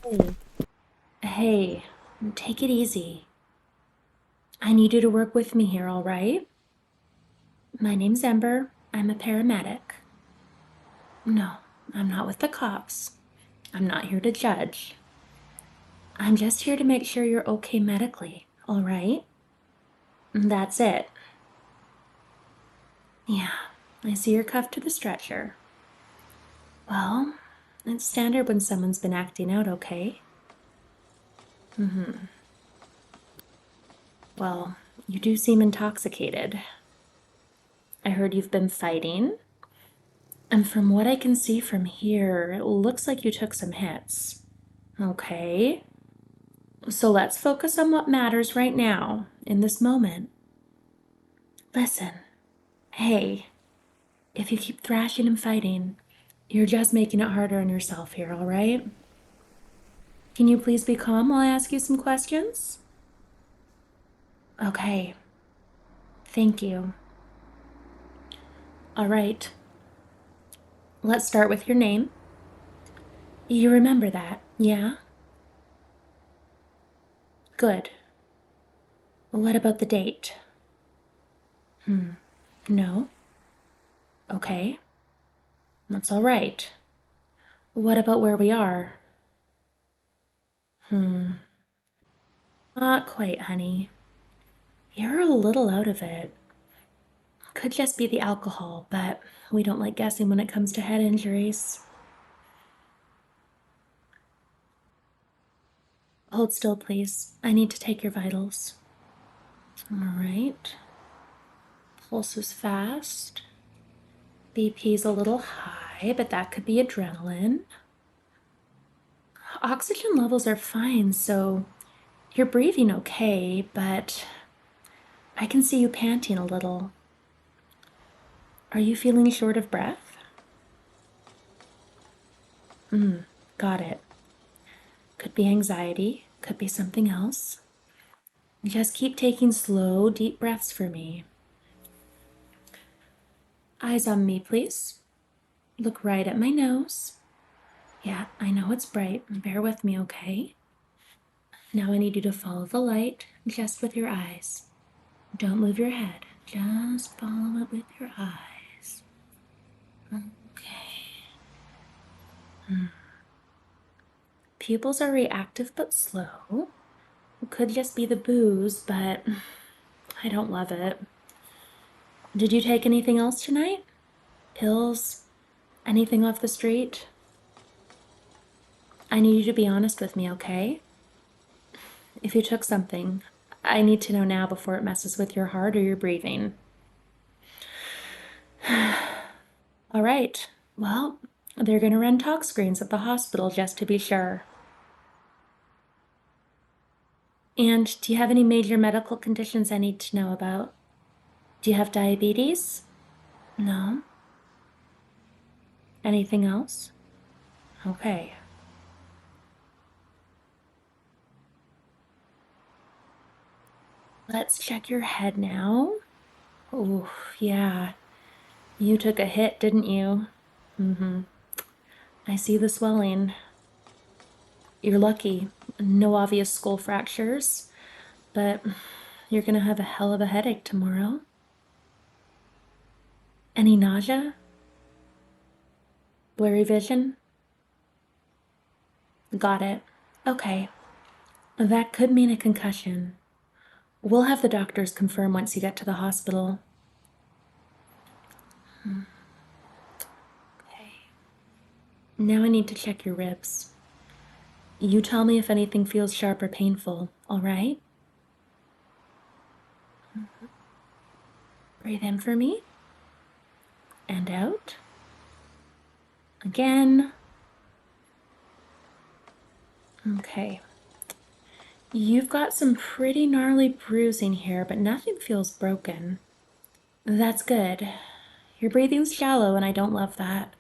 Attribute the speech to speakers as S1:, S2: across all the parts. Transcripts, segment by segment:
S1: Hey, hey, take it easy. I need you to work with me here, all right? My name's Ember. I'm a paramedic. No, I'm not with the cops. I'm not here to judge. I'm just here to make sure you're okay medically, all right? That's it. Yeah, I see you're cuffed to the stretcher. Well, it's standard when someone's been acting out, okay? Mm-hmm. Well, you do seem intoxicated. I heard you've been fighting. And from what I can see from here, it looks like you took some hits. Okay, so let's focus on what matters right now, in this moment. Listen, hey, if you keep thrashing and fighting, you're just making it harder on yourself here, all right? Can you please be calm while I ask you some questions? Okay, thank you. All right, let's start with your name. You remember that, yeah? Good. What about the date? No? Okay. That's all right. What about where we are? Not quite, honey. You're a little out of it. Could just be the alcohol, but we don't like guessing when it comes to head injuries. Hold still, please. I need to take your vitals. All right. Pulse is fast. BP's a little high, but that could be adrenaline. Oxygen levels are fine, so you're breathing okay, but I can see you panting a little. Are you feeling short of breath? Got it. Could be anxiety, could be something else. Just keep taking slow, deep breaths for me. Eyes on me, please. Look right at my nose. Yeah, I know it's bright. Bear with me, okay? Now I need you to follow the light just with your eyes. Don't move your head. Just follow it with your eyes. Okay. Pupils are reactive but slow. Could just be the booze, but I don't love it. Did you take anything else tonight? Pills? Anything off the street? I need you to be honest with me, okay? If you took something, I need to know now before it messes with your heart or your breathing. All right. Well, they're going to run tox screens at the hospital just to be sure. And do you have any major medical conditions I need to know about? Do you have diabetes? No. Anything else? Okay. Let's check your head now. Oh, yeah. You took a hit, didn't you? I see the swelling. You're lucky. No obvious skull fractures, but you're gonna have a hell of a headache tomorrow. Any nausea? Blurry vision? Got it. Okay. That could mean a concussion. We'll have the doctors confirm once you get to the hospital. Okay. Now I need to check your ribs. You tell me if anything feels sharp or painful, all right? Breathe in for me. And out. Again. Okay. You've got some pretty gnarly bruising here, but nothing feels broken. That's good. Your breathing's shallow, and I don't love that.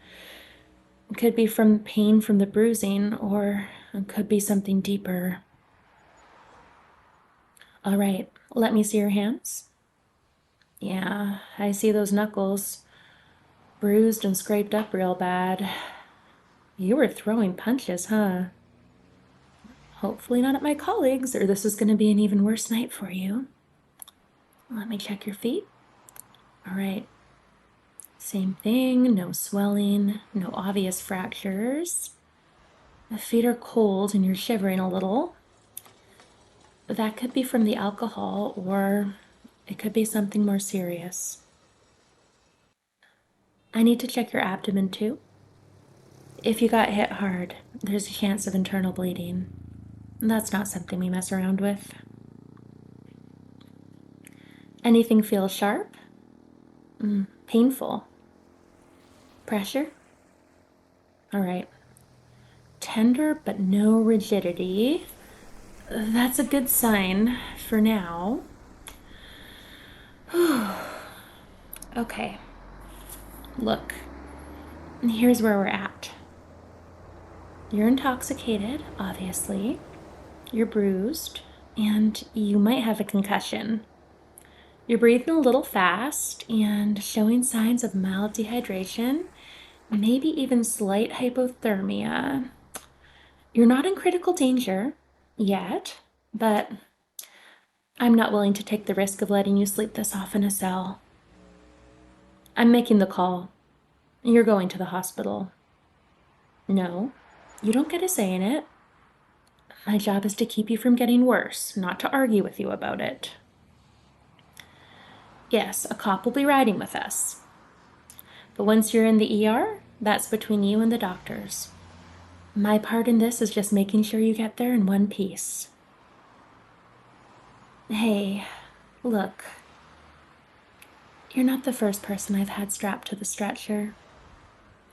S1: It could be from pain from the bruising, or it could be something deeper. All right, let me see your hands. Yeah, I see those knuckles. Bruised and scraped up real bad. You were throwing punches, huh? Hopefully not at my colleagues, or this is going to be an even worse night for you. Let me check your feet. All right. Same thing, no swelling, no obvious fractures. The feet are cold and you're shivering a little. That could be from the alcohol, or it could be something more serious. I need to check your abdomen too. If you got hit hard, there's a chance of internal bleeding. That's not something we mess around with. Anything feel sharp? Painful? Pressure? All right. Tender but no rigidity. That's a good sign for now. Okay. Look, here's where we're at. You're intoxicated, obviously. You're bruised, and you might have a concussion. You're breathing a little fast and showing signs of mild dehydration, maybe even slight hypothermia. You're not in critical danger yet, but I'm not willing to take the risk of letting you sleep this off in a cell. I'm making the call. You're going to the hospital. No, you don't get a say in it. My job is to keep you from getting worse, not to argue with you about it. Yes, a cop will be riding with us. But once you're in the ER, that's between you and the doctors. My part in this is just making sure you get there in one piece. Hey, look. You're not the first person I've had strapped to the stretcher.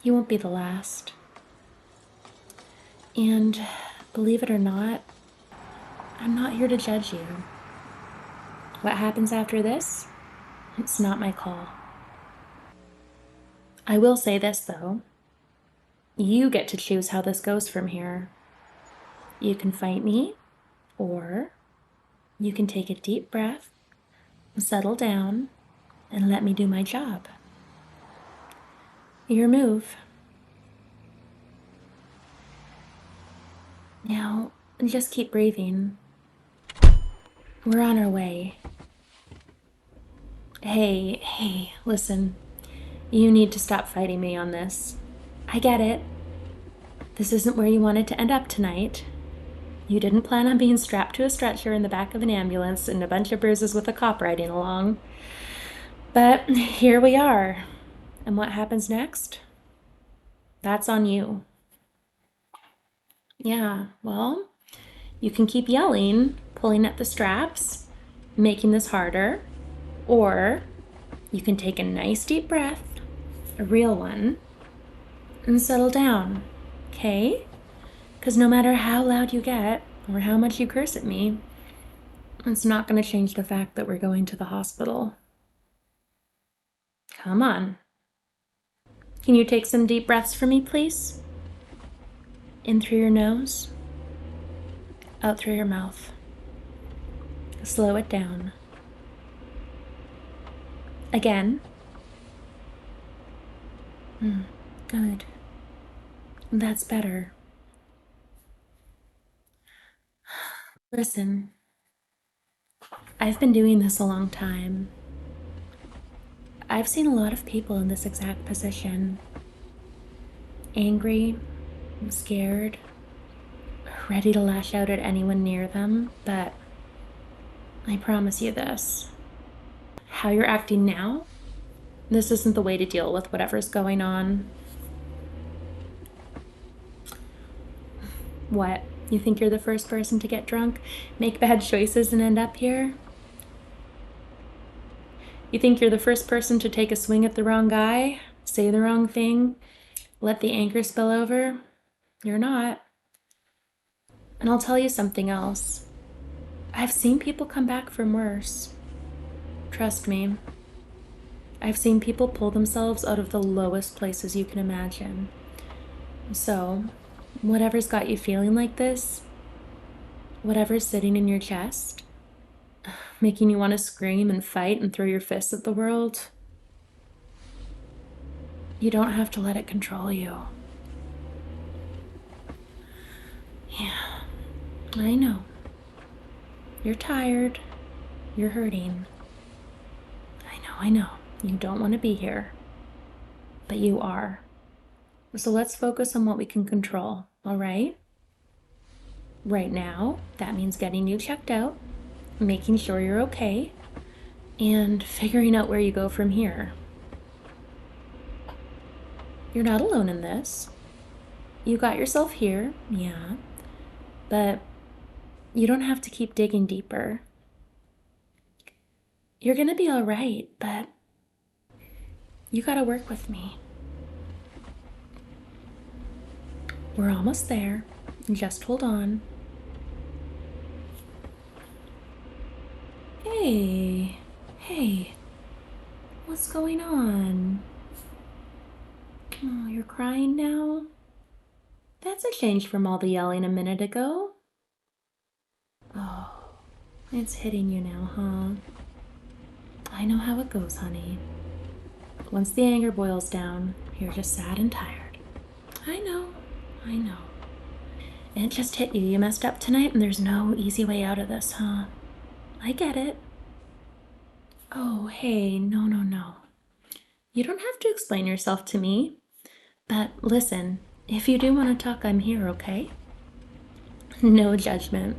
S1: You won't be the last. And believe it or not, I'm not here to judge you. What happens after this? It's not my call. I will say this, though. You get to choose how this goes from here. You can fight me, or you can take a deep breath, settle down, and let me do my job. Your move. Now, just keep breathing. We're on our way. Hey, listen. You need to stop fighting me on this. I get it. This isn't where you wanted to end up tonight. You didn't plan on being strapped to a stretcher in the back of an ambulance and a bunch of bruises with a cop riding along. But here we are. And what happens next? That's on you. Yeah, well, you can keep yelling, pulling at the straps, making this harder, or you can take a nice deep breath, a real one, and settle down, okay? Because no matter how loud you get or how much you curse at me, it's not going to change the fact that we're going to the hospital. Come on. Can you take some deep breaths for me, please? In through your nose, out through your mouth. Slow it down. Again. Good. That's better. Listen, I've been doing this a long time. I've seen a lot of people in this exact position. Angry, scared, ready to lash out at anyone near them, but I promise you this. How you're acting now, this isn't the way to deal with whatever's going on. What? You think you're the first person to get drunk, make bad choices, and end up here? You think you're the first person to take a swing at the wrong guy, say the wrong thing, let the anger spill over? You're not. And I'll tell you something else. I've seen people come back from worse. Trust me. I've seen people pull themselves out of the lowest places you can imagine. So, whatever's got you feeling like this, whatever's sitting in your chest, making you want to scream and fight and throw your fists at the world, you don't have to let it control you. Yeah. I know. You're tired. You're hurting. I know. You don't want to be here. But you are. So let's focus on what we can control, all right? Right now, that means getting you checked out, making sure you're okay, and figuring out where you go from here. You're not alone in this. You got yourself here, yeah, but you don't have to keep digging deeper. You're gonna be all right, but you gotta work with me. We're almost there. Just hold on. Hey, hey, what's going on? Oh, you're crying now? That's a change from all the yelling a minute ago. Oh, it's hitting you now, huh? I know how it goes, honey. Once the anger boils down, you're just sad and tired. I know, I know. It just hit you. You messed up tonight, and there's no easy way out of this, huh? I get it. Oh, hey, no, no, no. You don't have to explain yourself to me. But listen, if you do want to talk, I'm here, okay? No judgment.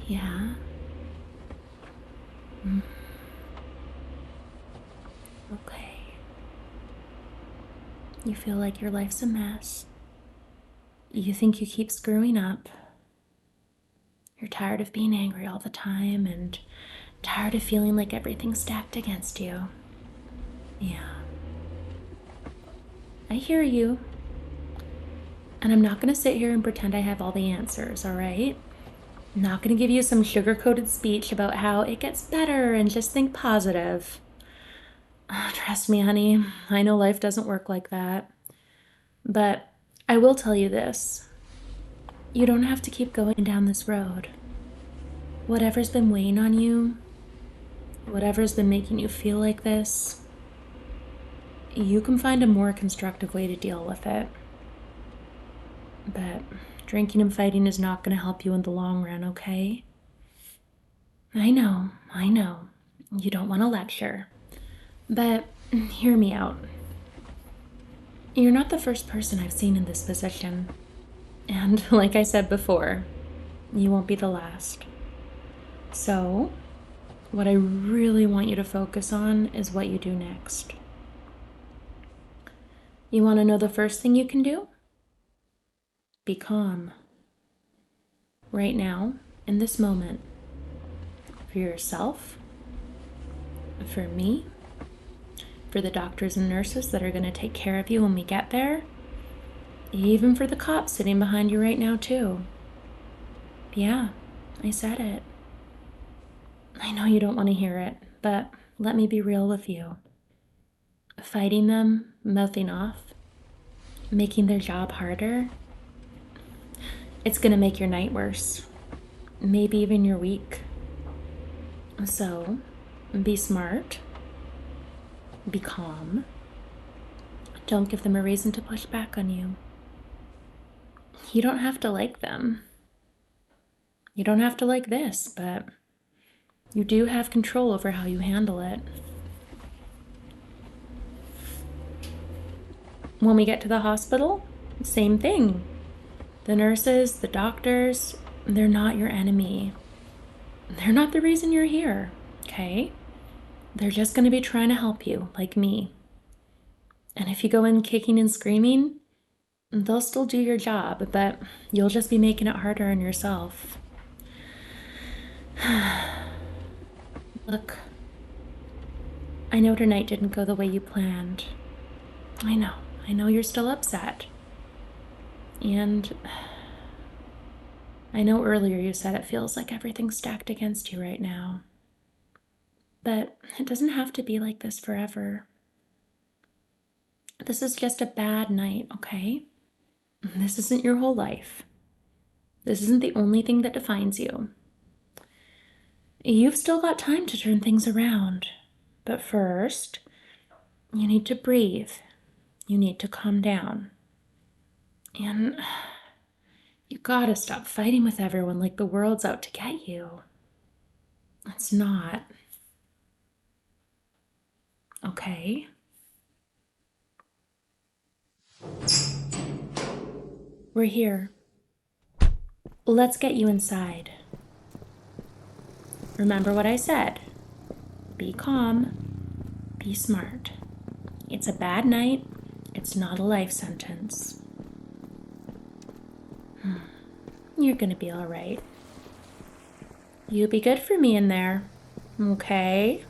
S1: Yeah? Okay. You feel like your life's a mess. You think you keep screwing up. You're tired of being angry all the time and tired of feeling like everything's stacked against you. Yeah. I hear you. And I'm not going to sit here and pretend I have all the answers, all right? I'm not going to give you some sugar-coated speech about how it gets better and just think positive. Trust me, honey, I know life doesn't work like that. But I will tell you this. You don't have to keep going down this road. Whatever's been weighing on you, whatever's been making you feel like this, you can find a more constructive way to deal with it. But drinking and fighting is not going to help you in the long run, okay? I know, I know. You don't want to lecture. But hear me out. You're not the first person I've seen in this position. And like I said before, you won't be the last. So, what I really want you to focus on is what you do next. You want to know the first thing you can do? Be calm. Right now, in this moment, for yourself, for me, for the doctors and nurses that are going to take care of you when we get there, even for the cops sitting behind you right now, too. Yeah, I said it. I know you don't want to hear it, but let me be real with you. Fighting them, mouthing off, making their job harder, it's going to make your night worse. Maybe even your week. So, be smart. Be calm. Don't give them a reason to push back on you. You don't have to like them. You don't have to like this, but you do have control over how you handle it. When we get to the hospital, same thing. The nurses, the doctors, they're not your enemy. They're not the reason you're here, okay? They're just going to be trying to help you, like me. And if you go in kicking and screaming, they'll still do your job, but you'll just be making it harder on yourself. Look, I know tonight didn't go the way you planned. I know you're still upset. And I know earlier you said it feels like everything's stacked against you right now. But it doesn't have to be like this forever. This is just a bad night, okay? This isn't your whole life. This isn't the only thing that defines you. You've still got time to turn things around. But first, you need to breathe. You need to calm down. And You gotta stop fighting with everyone like the world's out to get you. It's not. Okay? We're here. Let's get you inside. Remember what I said. Be calm. Be smart. It's a bad night. It's not a life sentence. You're gonna be all right. You be good for me in there. Okay?